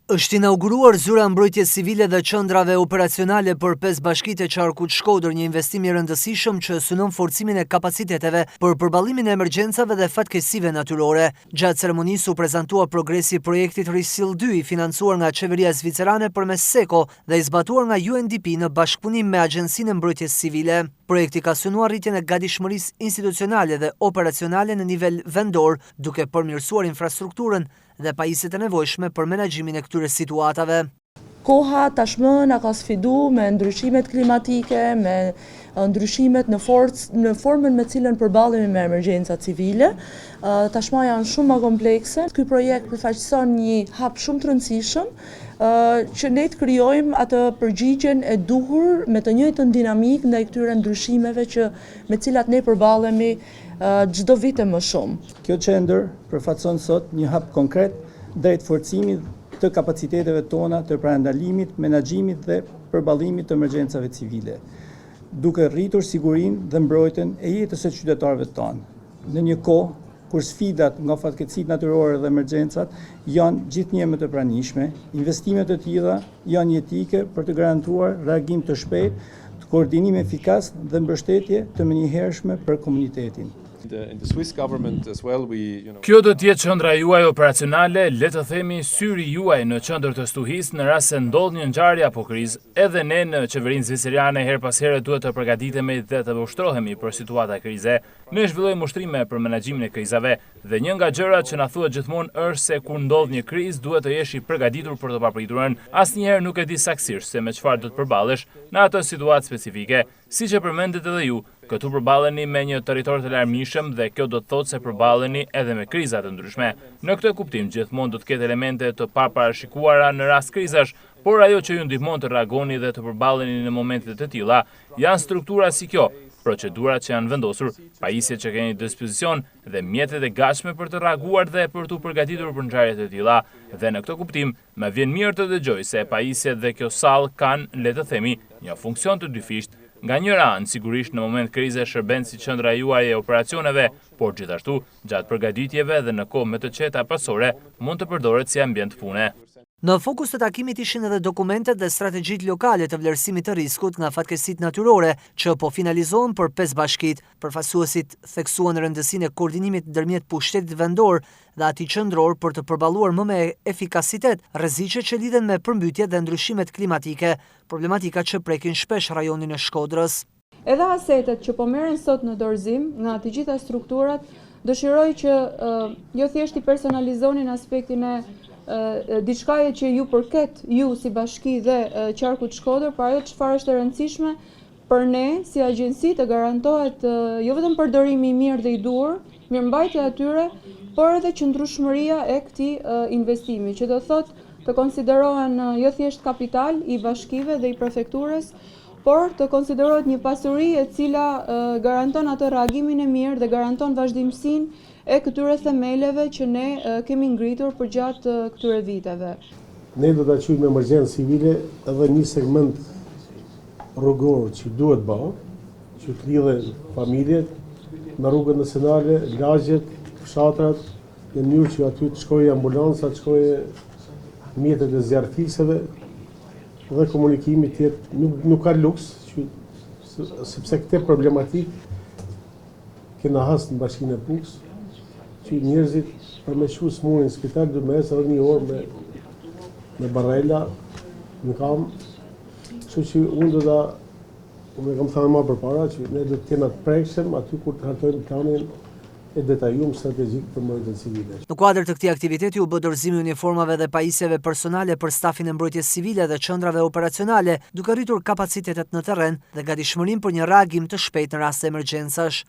Është inauguruar zyra mbrojtjes civile dhe qendrave operacionale për 5 bashkitë e qarkut Shkodër, një investim i rëndësishëm që synon forcimin e kapaciteteve për përballimin e emergjencave dhe fatkeqësive natyrore. Gjatë ceremonisë u prezantua progresi i projektit Resil 2, i financuar nga qeveria zvicerane përmes SECO dhe i zbatuar nga UNDP në bashkëpunim me Agjencinë e Mbrojtjes Civile. Projekti ka synuar rritjen e gatishmërisë institucionale dhe operacionale në nivel vendor, duke përmirësuar infrastrukturën dhe pajisjet e nevojshme për menaxhimin e këtyre situatave. Koha tashmë na ka sfidu me ndryshimet klimatike, me ndryshimet në formën me cilën përballemi me emergjenca civile. Tashmë janë shumë më komplekse. Ky projekt përfaqëson një hap shumë të rëndësishëm që ne të krijojmë atë përgjigjen e duhur me të njëjtën dinamik ndaj këtyre ndryshimeve me cilat ne përballemi çdo vit e më shumë. Kjo qendër përfaqëson sot një hap konkret drejt forcimit të kapaciteteve tona të parandalimit, menaxhimit dhe përballimit të emergjencave civile, duke rritur sigurinë dhe mbrojtjen e jetës së qytetarëve tonë. Në një kohë kur sfidat nga fatkeqësitë natyrore dhe emergjencat janë gjithnjë më të pranishme, investimet e tilla janë jetike për të garantuar reagim të shpejtë, koordinim efikas dhe mbështetje të menjëhershme për komunitetin. Kjo do të jetë qendra juaj operacionale, le të themi syri juaj në qendër të stuhisë në rast se ndodh një ngjarje apo krizë. Edhe ne në qeverinë zvicerane her pas here duhet të përgatitemi dhe të ushtrohemi për situata krize. Ne zhvillojmë ushtrime për menaxhimin e krizave dhe një nga gjërat që na thuhet gjithmonë është se kur ndodh një krizë duhet të jesh i përgatitur për të papriturën. Asnjëherë nuk e di saktësisht se me çfarë do të përballesh në atë situatë specifike. Siç e përmendet edhe ju, këtu përballeni me një territor të larmishëm dhe kjo do të thotë se përballeni edhe me kriza të ndryshme. Në këtë kuptim gjithmonë do të ketë elemente të paparashikuara në rast krizash, por ajo që ju ndihmon të reagoni dhe të përballeni në momente të tilla janë struktura si kjo, procedurat që janë vendosur, pajisjet që keni në dispozicion dhe mjetet e gatshme për të reaguar dhe për të përgatitur për ngjarje të tilla. Dhe në këtë kuptim, më vjen mirë të dëgjoj se pajisjet dhe kjo sallë kanë, le të themi, një funksion të dyfisht. Nga njëra anë, sigurisht në moment krize shërben si qendra juaj e operacioneve, por gjithashtu, gjatë përgatitjeve dhe në kohë me të qeta pasore, mund të përdoret si ambient pune. Në fokus të takimit ishin edhe dokumentet dhe strategjitë lokale të vlerësimit të riskut nga fatkeqësitë natyrore, që po finalizohen për 5 bashkitë. Përfaqësuesit theksuan rëndësinë e koordinimit ndërmjet pushtetit vendor dhe atij qendror për të përballuar më me efikasitet rreziqet që lidhen me përmbytjet dhe ndryshimet klimatike, problematika që prekin shpesh rajonin e Shkodrës. Edhe asetet që po merren sot në dorëzim nga të gjitha strukturat, dëshiroj që jo thjesht i personalizonin aspektin e diçkaje që ju përket ju si bashki dhe qarkut Shkodër, por ajo çfarë është e rëndësishme për ne si agjenci të garantohet jo vetëm përdorimi i mirë dhe i duhur, mirëmbajtja e tyre, por edhe qëndrueshmëria e këtij investimi, që do thotë të konsiderohen jo thjesht kapital i bashkive dhe i prefekturës, por të konsiderohet një pasuri e cila garanton atë reagimin e mirë dhe garanton vazhdimsinë e këtyre themeleve që ne kemi ngritur për gjatë këtyre viteve. Ne do ta quajmë emergjencë civile edhe një segment rrugor që duhet bërë, që të lidhë familjet me rrugët nacionale, lagjet, fshatrat, në mënyrë që aty të shkojë ambulanca, të shkojë mjetet e zjarrfisëve dhe komunikimi të jetë nuk ka luks, sepse këtë problematik kena has në bashkinë e Bukës, që njerëzit për me shku smurin në spital dhe me esë edhe një orë me barela në kam, që unë do da, unë kam thënë ma përpara, që ne do të kena të prekshëm aty kur të hartojmë planin e detajum strategjik për mbrojtjen civile. Në kuadër të këtij aktiviteti u bë dorëzimi i uniformave dhe pajisjeve personale për stafin e mbrojtjes civile dhe qendrave operacionale, duke rritur kapacitetet në terren dhe gatishmërinë për një reagim të shpejtë në rast të emergjencash.